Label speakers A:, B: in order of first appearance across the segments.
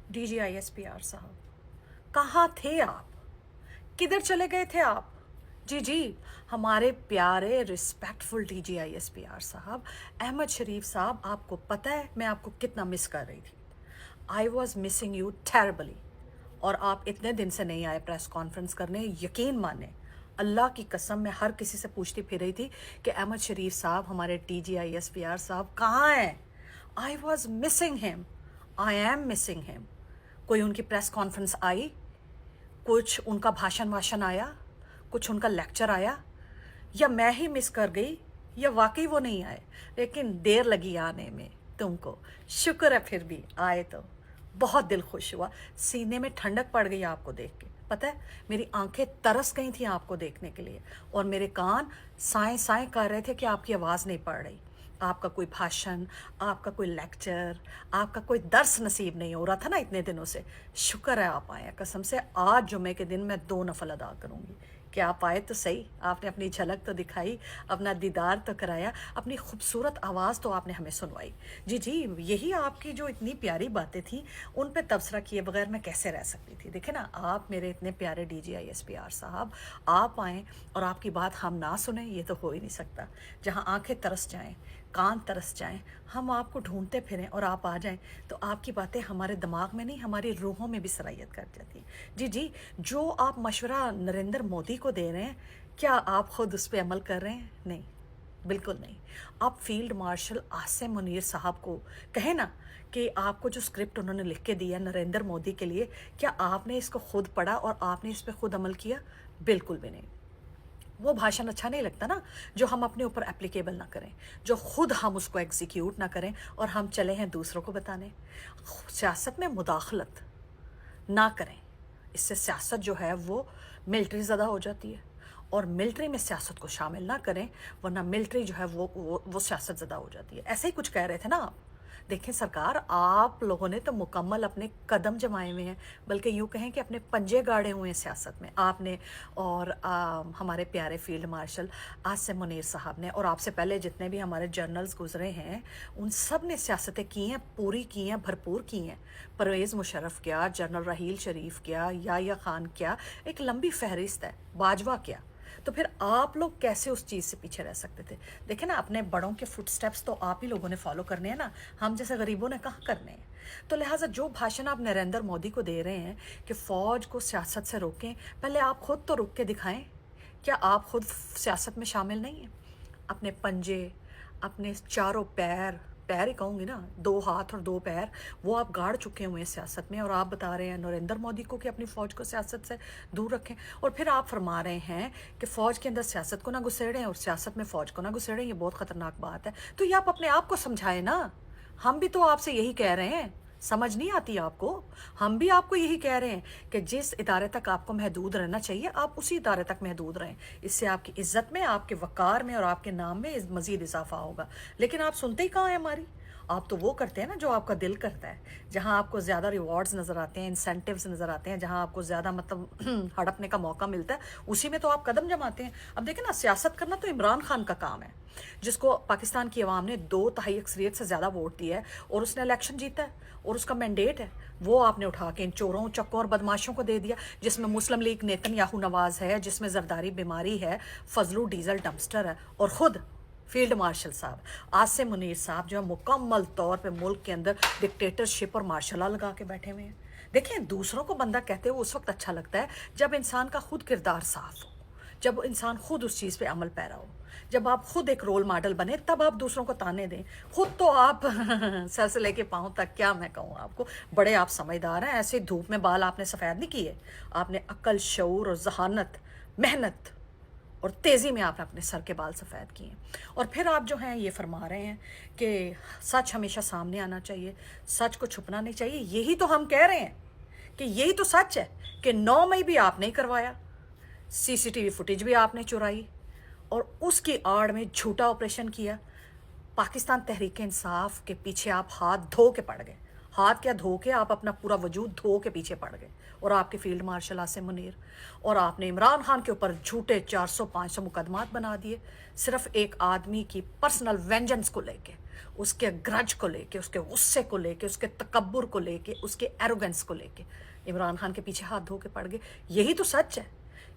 A: DGISPR साहब, कहाँ थे आप? किधर चले गए थे आप? जी जी, हमारे प्यारे रिस्पेक्टफुल DGISPR साहब, अहमद शरीफ साहब, आपको पता है मैं आपको कितना मिस कर रही थी। I was missing you terribly. और आप इतने दिन से नहीं आए प्रेस कॉन्फ्रेंस करने, यकीन माने अल्लाह की कसम मैं हर किसी से पूछती फिर रही थी कि अहमद शरीफ साहब, हमारे DGISPR साहब कहाँ हैं? आई was missing him, I am missing him. कोई उनकी प्रेस कॉन्फ्रेंस आई, कुछ उनका भाषण वाषण आया, कुछ उनका लेक्चर आया, या मैं ही मिस कर गई, या वाकई वो नहीं आए? लेकिन देर लगी आने में तुमको, शुक्र है फिर भी आए तो। बहुत दिल खुश हुआ, सीने में ठंडक पड़ गई आपको देख के। पता है, मेरी आंखें तरस गई थी आपको देखने के लिए, और मेरे कान साएं साएं कर रहे थे कि आपकी आवाज़ नहीं पड़ रही। आपका कोई भाषण, आपका कोई लेक्चर, आपका कोई दर्स नसीब नहीं हो रहा था ना इतने दिनों से। शुक्र है आप आए, कसम से आज जुमे के दिन मैं 2 नफल अदा करूँगी कि आप आए तो सही, आपने अपनी झलक तो दिखाई, अपना दीदार तो कराया, अपनी खूबसूरत आवाज़ तो आपने हमें सुनवाई। जी जी, यही आपकी जो इतनी प्यारी बातें थी, उन पे तबसरा किए बगैर मैं कैसे रह सकती थी। देखे ना, आप मेरे इतने प्यारे DGISPR साहब, आप आएँ और आपकी बात हम ना सुने, ये तो हो ही नहीं सकता। जहाँ आंखें तरस जाएं, कान तरस जाएं, हम आपको ढूंढते फिरें और आप आ जाएं, तो आपकी बातें हमारे दिमाग में नहीं, हमारी रूहों में भी सरायत कर जाती। जी जी, जो आप मशवरा नरेंद्र मोदी को दे रहे हैं, क्या आप खुद उस पर अमल कर रहे हैं? नहीं, बिल्कुल नहीं। आप फील्ड मार्शल आसिम मुनीर साहब को कहें ना कि आपको जो स्क्रिप्ट उन्होंने लिख के दिया नरेंद्र मोदी के लिए, क्या आपने इसको खुद पढ़ा और आपने इस पर खुद अमल किया? बिल्कुल भी नहीं। वो भाषण अच्छा नहीं लगता ना जो हम अपने ऊपर एप्लीकेबल ना करें, जो खुद हम उसको एग्जीक्यूट ना करें और हम चले हैं दूसरों को बताने। सियासत में मुदाखलत ना करें, इससे सियासत जो है वो मिलिट्री ज़्यादा हो जाती है, और मिलिट्री में सियासत को शामिल ना करें, वरना मिलिट्री जो है वो सियासत ज़्यादा हो जाती है। ऐसे ही कुछ कह रहे थे ना आप। देखें सरकार, आप लोगों ने तो मुकम्मल अपने कदम जमाए हुए हैं, बल्कि यूँ कहें कि अपने पंजे गाड़े हुए हैं सियासत में आपने, और हमारे प्यारे फील्ड मार्शल आसिम मुनीर साहब ने, और आपसे पहले जितने भी हमारे जर्नल्स गुजरे हैं, उन सब ने सियासतें की हैं, पूरी की हैं, भरपूर की हैं। परवेज़ मुशर्रफ क्या, जनरल राहील शरीफ क्या, या खान क्या, एक लंबी फहरिस्त है, बाजवा क्या। तो फिर आप लोग कैसे उस चीज़ से पीछे रह सकते थे? देखें ना, अपने बड़ों के फुट स्टेप्स तो आप ही लोगों ने फॉलो करने हैं ना, हम जैसे गरीबों ने कहाँ करने हैं। तो लिहाजा जो भाषण आप नरेंद्र मोदी को दे रहे हैं कि फ़ौज को सियासत से रोकें, पहले आप खुद तो रुक के दिखाएं। क्या आप खुद सियासत में शामिल नहीं हैं? अपने पंजे, अपने चारों पैर, पैर ही कहूँगी ना, 2 हाथ और 2 पैर, वो आप गाड़ चुके हुए हैं सियासत में, और आप बता रहे हैं नरेंद्र मोदी को कि अपनी फ़ौज को सियासत से दूर रखें। और फिर आप फरमा रहे हैं कि फ़ौज के अंदर सियासत को ना घुसेड़ें और सियासत में फ़ौज को ना घुसेड़ें, ये बहुत ख़तरनाक बात है। तो ये आप अपने आप को समझाएं ना, हम भी तो आपसे यही कह रहे हैं, समझ नहीं आती आपको? हम भी आपको यही कह रहे हैं कि जिस इदारे तक आपको महदूद रहना चाहिए, आप उसी इदारे तक महदूद रहें। इससे आपकी इज्जत में, आपके वक़ार में और आपके नाम में मज़ीद इजाफा होगा। लेकिन आप सुनते ही कहाँ हैं हमारी? आप तो वो करते हैं ना जो आपका दिल करता है, जहाँ आपको ज़्यादा रिवॉर्ड्स नज़र आते हैं, इंसेंटिव्स नज़र आते हैं, जहाँ आपको ज़्यादा मतलब हड़पने का मौका मिलता है, उसी में तो आप कदम जमाते हैं। अब देखें ना, सियासत करना तो इमरान खान का काम है, जिसको पाकिस्तान की आवाम ने 2/3 अक्सरियत से ज़्यादा वोट दिया है, और उसने इलेक्शन जीता है, और उसका मैंडेट है। वो आपने उठा के इन चोरों, चक्कों और बदमाशों को दे दिया, जिसमें मुस्लिम लीग नेतन्याहू नवाज है, जिसमें जरदारी बीमारी है, फजलू डीजल डम्पस्टर है, और ख़ुद फील्ड मार्शल साहब आसिम मुनीर साहब जो है मुकम्मल तौर पे मुल्क के अंदर डिक्टेटरशिप और मार्शल लॉ लगा के बैठे हुए हैं। देखें, दूसरों को बंदा कहते हुए उस वक्त अच्छा लगता है जब इंसान का खुद किरदार साफ हो, जब इंसान खुद उस चीज़ पे अमल पैरा हो, जब आप खुद एक रोल मॉडल बने, तब आप दूसरों को ताने दें। खुद तो आप सर से लेके पाँव तक, क्या मैं कहूँ आपको, बड़े आप समझदार हैं। ऐसे धूप में बाल आपने सफ़ेद नहीं किए, आपने अक्ल, शऊर और जहानत, मेहनत और तेज़ी में आपने अपने सर के बाल सफ़ेद किए। और फिर आप जो हैं ये फरमा रहे हैं कि सच हमेशा सामने आना चाहिए, सच को छुपना नहीं चाहिए। यही तो हम कह रहे हैं कि यही तो सच है कि 9 मई भी आपने ही करवाया, CCTV फुटेज भी आपने चुराई, और उसकी आड़ में झूठा ऑपरेशन किया। पाकिस्तान तहरीक इंसाफ के पीछे आप हाथ धो के पड़ गए, ہاتھ کیا دھو کے آپ اپنا پورا وجود دھو کے پیچھے پڑ گئے، اور آپ کے فیلڈ مارشل عاصم منیر، اور آپ نے عمران خان کے اوپر جھوٹے 400-500 مقدمات بنا دیے، صرف ایک آدمی کی پرسنل وینجنس کو لے کے، اس کے گرج کو لے کے، اس کے غصے کو لے کے، اس کے تکبر کو لے کے، اس کے ایروگنس کو لے کے عمران خان کے پیچھے ہاتھ دھو کے پڑ گئے۔ یہی تو سچ ہے،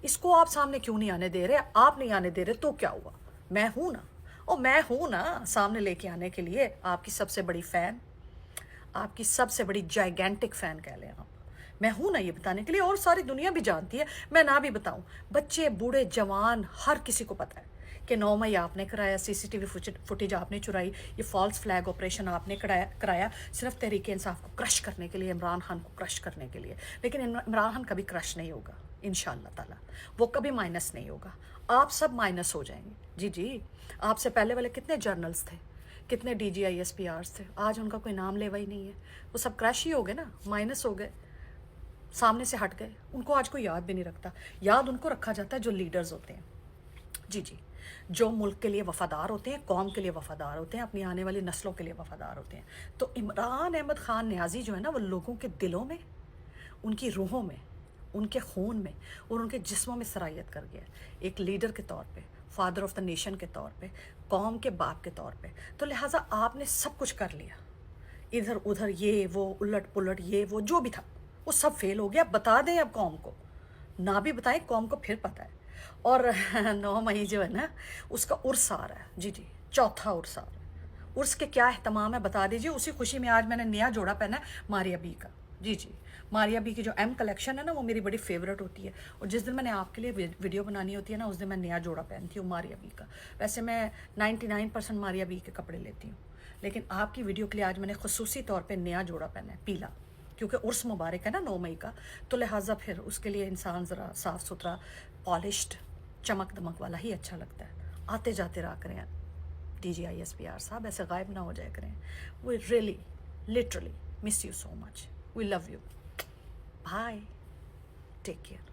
A: اس کو آپ سامنے کیوں نہیں آنے دے رہے؟ آپ نہیں آنے دے رہے تو کیا ہوا؟ میں ہوں نا، اور میں ہوں نا سامنے لے کے آنے کے لیے، آپ کی سب سے بڑی فین، آپ کی سب سے بڑی جائگینٹک فین کہہ لیں آپ، میں ہوں نا یہ بتانے کے لیے، اور ساری دنیا بھی جانتی ہے، میں نہ بھی بتاؤں، بچے بوڑھے جوان ہر کسی کو پتہ ہے کہ 9 مئی آپ نے کرایا، سی سی ٹی وی فوٹیج آپ نے چرائی، یہ فالس فلیگ آپریشن آپ نے کرایا صرف تحریک انصاف کو کرش کرنے کے لیے، عمران خان کو کرش کرنے کے لیے، لیکن عمران خان کبھی کرش نہیں ہوگا انشاءاللہ تعالیٰ، وہ کبھی مائنس نہیں ہوگا، آپ سب مائنس ہو جائیں گے۔ جی آپ سے پہلے والے کتنے جرنلز تھے، کتنے ڈی جی آئی ایس پی آرز تھے، آج ان کا کوئی نام لیوا ہی نہیں ہے، وہ سب کریش ہی ہو گئے نا، مائنس ہو گئے، سامنے سے ہٹ گئے، ان کو آج کوئی یاد بھی نہیں رکھتا، یاد ان کو رکھا جاتا ہے جو لیڈرز ہوتے ہیں، جی جو ملک کے لیے وفادار ہوتے ہیں، قوم کے لیے وفادار ہوتے ہیں، اپنی آنے والی نسلوں کے لیے وفادار ہوتے ہیں۔ تو عمران احمد خان نیازی جو ہے نا، وہ لوگوں کے دلوں میں، ان کی روحوں میں، ان کے خون میں اور ان کے جسموں میں سرایت کر گیا ہے، ایک لیڈر کے طور پہ، فادر آف دا نیشن کے طور پہ، قوم کے باپ کے طور پہ۔ تو لہٰذا آپ نے سب کچھ کر لیا، ادھر ادھر یہ وہ الٹ پلٹ یہ وہ جو بھی تھا وہ سب فیل ہو گیا۔ بتا دیں اب قوم کو، نہ بھی بتائیں قوم کو پھر پتہ ہے۔ اور 9 مئی جو ہے نا اس کا عرس آ رہا ہے، جی چوتھا عرس آ رہا ہے، عرس کے کیا اہتمام ہے بتا دیجیے۔ اسی خوشی میں آج میں نے نیا جوڑا پہنا ہے ماریا بی کا، جی ماریا بی کی جو ایم کلیکشن ہے نا وہ میری بڑی فیوریٹ ہوتی ہے، اور جس دن میں نے آپ کے لیے ویڈیو بنانی ہوتی ہے نا اس دن میں نیا جوڑا پہنتی ہوں ماریا بی کا۔ ویسے میں 99% ماریا بی کے کپڑے لیتی ہوں، لیکن آپ کی ویڈیو کے لیے آج میں نے خصوصی طور پہ نیا جوڑا پہنا ہے پیلا، کیونکہ عرس مبارک ہے نا 9 مئی کا، تو لہٰذا پھر اس کے لیے انسان ذرا صاف ستھرا پالشڈ چمک دمک والا ہی اچھا لگتا ہے۔ آتے جاتے رہا کریں D G I S P R صاحب، ایسے غائب نہ ہو جائے کریں۔ We really literally miss you so much, we love you, bye, take care.